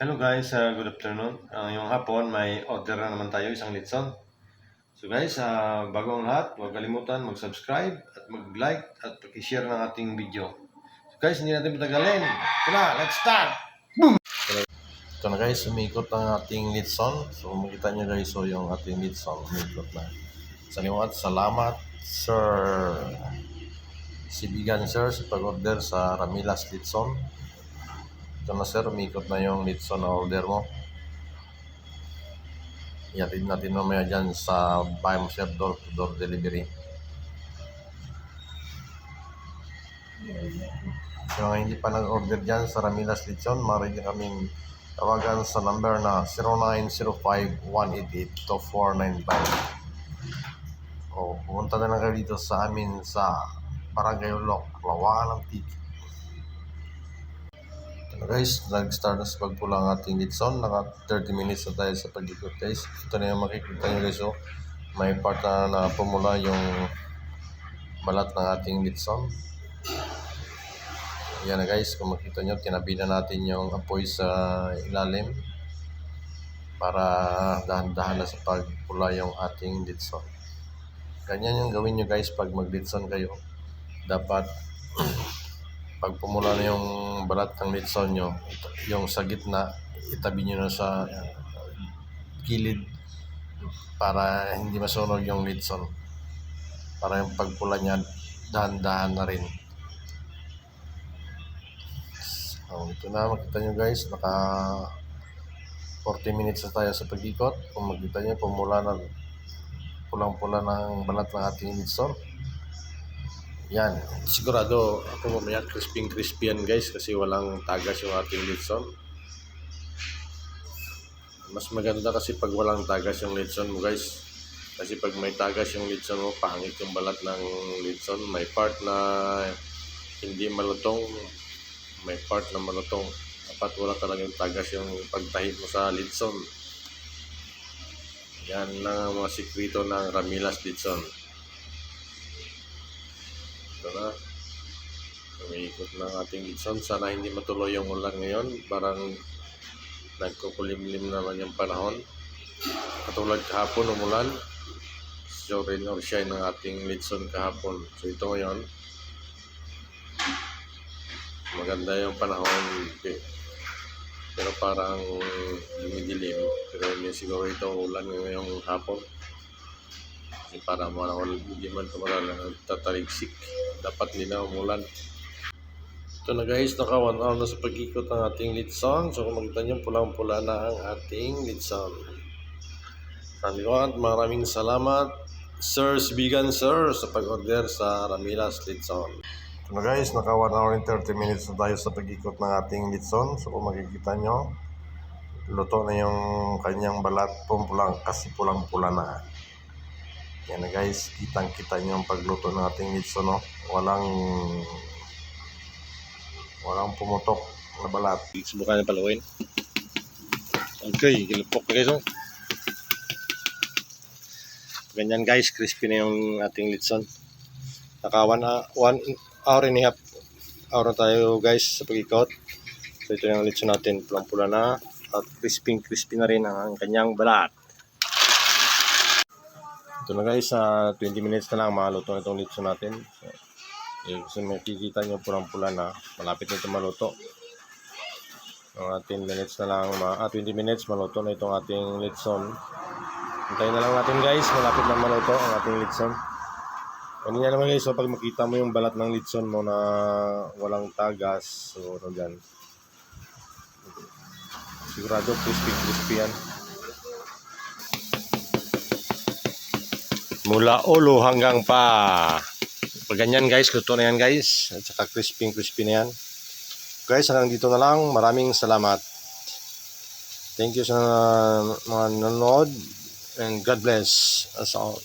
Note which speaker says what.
Speaker 1: Hello guys, good afternoon. Yung hapon may order na naman tayo, isang litson. So guys, bago ang lahat, huwag kalimutan mag-subscribe at mag-like at pag-share ng ating video. So guys, hindi natin patagalin. Ito na, let's start! Ito na guys, umikot ang ating litson. So makita nyo guys, so yung ating litson, umikot na. Salamat sir. Sibigan sir sa pag-order sa Ramilas Litson. Ito na sir, umikot na yung litson na order mo. Ihatid natin mamaya dyan sa bahay mo sir, door to door delivery. Yung hindi pa nag-order dyan sa Ramilas Litson, maaari kaming tawagan sa number na 0905-188-2495 o pumunta na lang kayo dito sa amin sa Barangay Ulok, Lawangan ng Tiki. Ito guys, nag-start na sa pagpula ang ating litson. Naka 30 minutes na tayo sa pag-ikot guys. Ito na yung makikita nyo guys, oh. May part na pumula yung balat ng ating litson. Yan na guys, kung makita nyo, tinabi na natin yung apoy sa ilalim para dahan-dahan na sa pagpula yung ating litson. Ganyan yung gawin nyo guys pag mag-litson kayo. Dapat pag pumula na yung balat ng litson nyo, yung sa gitna, itabi nyo na sa gilid para hindi masunog yung litson. Para yung pagpula niya, dahan-dahan na rin. So, ito na, makita nyo guys, naka 40 minutes na tayo sa pag-ikot. Kung makita nyo, pumula na, pulang-pula ng balat ng ating litson. Yan, sigurado ako mamaya crispy yan guys kasi walang tagas yung ating litson. Mas maganda kasi pag walang tagas yung litson mo guys. Kasi pag may tagas yung litson mo, pangit yung balat ng litson. May part na hindi malutong, may part na malutong. Dapat wala talagang tagas yung pagtahid mo sa litson. Yan lang ang mga sikrito ng Ramilas Litson. Ito na, umiikot na ang ating litson. Sana hindi matuloy yung ulan ngayon. Parang nagkukulimlim naman yung panahon. Katulad kahapon umulan. So rain or shine ng ating litson kahapon. So ito ngayon, maganda yung panahon. Pero parang dumidilim. Pero siguro ito ulan ngayong hapon. Kasi para hindi man tumarala tataligsik. Dapat hindi na umulan. Ito na guys, naka 1 hour na sa pag-ikot ng ating litson. So kung makita nyo, pulang-pula na ang ating litson. Maraming salamat Sir Sibigan sir sa pag-order sa Ramilas Litson. Ito na guys, naka 1 hour and 30 minutes na tayo sa pag-ikot ng ating litson. So kung makikita nyo, luto na yung kanyang balat, pumpulang kasi pulang-pula na. Yan na guys, kitang-kita nyo ang pagluto ng ating litson, no? Walang pumutok na balat.
Speaker 2: Subukan na paluin. Okay, kilupok na guys, oh. Ganyan guys, crispy na yung ating litson. Naka 1 hour and a half hour na tayo guys sa pag-ikot. So ito yung litson natin, pulang-pula na at crispy na rin ang kanyang balat. Ito na guys, 20 minutes na lang maluto na itong litson natin. So makikita nyo pulang-pula na, malapit na ito maluto. 10 minutes na lang, 20 minutes maluto na itong ating litson. Hintayin na lang natin guys, malapit na maluto ang ating litson. Kanina naman guys, so pag makita mo yung balat ng litson mo na walang tagas, so ano dyan, sigurado crispy yan. Mula ulo hanggang pa. Pag ganyan guys, luto na yan guys, at saka crispy na yan. Guys, hanggang dito na lang. Maraming salamat. Thank you sa mga nanonood. And God bless us all.